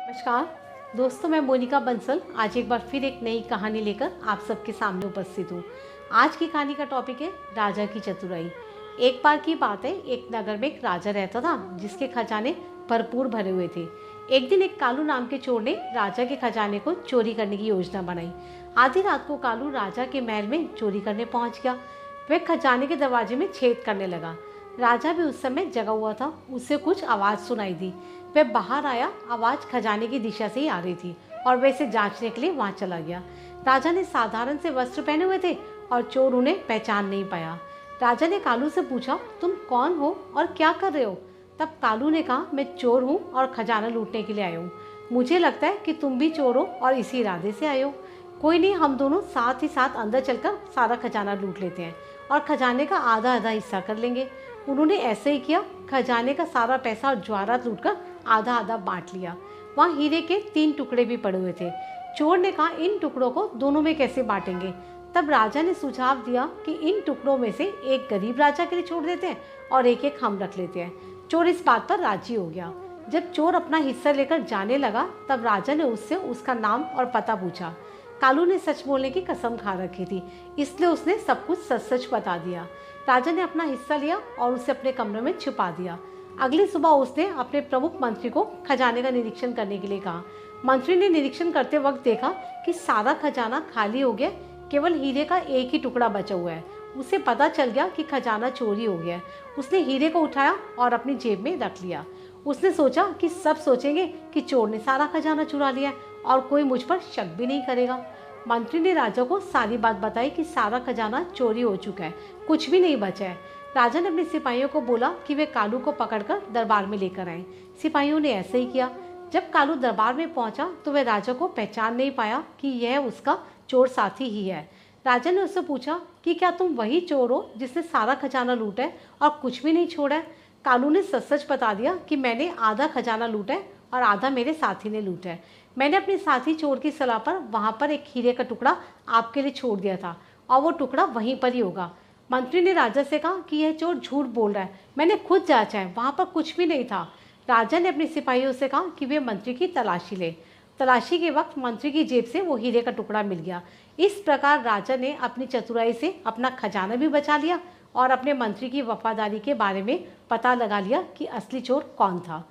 नमस्कार दोस्तों, मैं मोनिका बंसल आज एक बार फिर एक नई कहानी लेकर आप सबके सामने उपस्थित हूँ। आज की कहानी का टॉपिक है राजा की चतुराई। एक बार की बात है, एक नगर में एक राजा रहता था जिसके खजाने भरपूर भरे हुए थे। एक दिन एक कालू नाम के चोर ने राजा के खजाने को चोरी करने की योजना बनाई। आधी रात को कालू राजा के महल में चोरी करने पहुंच गया। वह खजाने के दरवाजे में छेद करने लगा। राजा भी उस समय जगा हुआ था। उसे कुछ आवाज़ सुनाई दी। वह बाहर आया। आवाज़ खजाने की दिशा से ही आ रही थी और वह इसे जांचने के लिए वहां चला गया। राजा ने साधारण से वस्त्र पहने हुए थे और चोर उन्हें पहचान नहीं पाया। राजा ने कालू से पूछा, तुम कौन हो और क्या कर रहे हो? तब कालू ने कहा, मैं चोर हूँ और खजाना लूटने के लिए आया हूँ। मुझे लगता है कि तुम भी चोर हो और इसी इरादे से आए हो। कोई नहीं, हम दोनों साथ ही साथ अंदर चलकर सारा खजाना लूट लेते हैं और खजाने का आधा आधा हिस्सा कर लेंगे। उन्होंने ऐसे ही किया। खजाने का सारा पैसा और ज्वारात लूटकर आधा आधा बांट लिया। वहाँ हीरे के 3 टुकड़े भी पड़े हुए थे। चोर ने कहा, इन टुकड़ों को दोनों में कैसे बांटेंगे? तब राजा ने सुझाव दिया कि इन टुकड़ों में से एक गरीब राजा के लिए छोड़ देते हैं और एक एक हम रख लेते हैं। चोर इस बात पर राजी हो गया। जब चोर अपना हिस्सा लेकर जाने लगा तब राजा ने उससे उसका नाम और पता पूछा। कालू ने सच बोलने की कसम खा रखी थी, इसलिए उसने सब कुछ सच सच बता दिया। राजा ने अपना हिस्सा लिया और उसे अपने कमरे में छुपा दिया। अगली सुबह उसने अपने प्रमुख मंत्री को खजाने का निरीक्षण करने के लिए कहा। मंत्री ने निरीक्षण करते वक्त देखा कि सारा खजाना खाली हो गया, केवल हीरे का एक ही टुकड़ा बचा हुआ है। उसे पता चल गया कि खजाना चोरी हो गया। उसने हीरे को उठाया और अपनी जेब में रख लिया। उसने सोचा कि सब सोचेंगे कि चोर ने सारा खजाना चुरा लिया और कोई मुझ पर शक भी नहीं करेगा। मंत्री ने राजा को सारी बात बताई कि सारा खजाना चोरी हो चुका है, कुछ भी नहीं बचा है। राजा ने अपने सिपाहियों को बोला कि वे कालू को पकड़कर दरबार में लेकर आए। सिपाहियों ने ऐसे ही किया। जब कालू दरबार में पहुंचा तो वह राजा को पहचान नहीं पाया कि यह उसका चोर साथी ही है। राजा ने उससे पूछा कि क्या तुम वही चोर हो जिसने सारा खजाना लूटा है और कुछ भी नहीं छोड़ा है? कालू ने सच सच बता दिया कि मैंने आधा खजाना लूटा है और आधा मेरे साथी ने लूटा है। मैंने अपने साथी चोर की सलाह पर वहाँ पर एक हीरे का टुकड़ा आपके लिए छोड़ दिया था और वो टुकड़ा वहीं पर ही होगा। मंत्री ने राजा से कहा कि यह चोर झूठ बोल रहा है, मैंने खुद जांचा है, वहाँ पर कुछ भी नहीं था। राजा ने अपने सिपाहियों से कहा कि वे मंत्री की तलाशी ले। तलाशी के वक्त मंत्री की जेब से वो हीरे का टुकड़ा मिल गया। इस प्रकार राजा ने अपनी चतुराई से अपना खजाना भी बचा लिया और अपने मंत्री की वफादारी के बारे में पता लगा लिया कि असली चोर कौन था।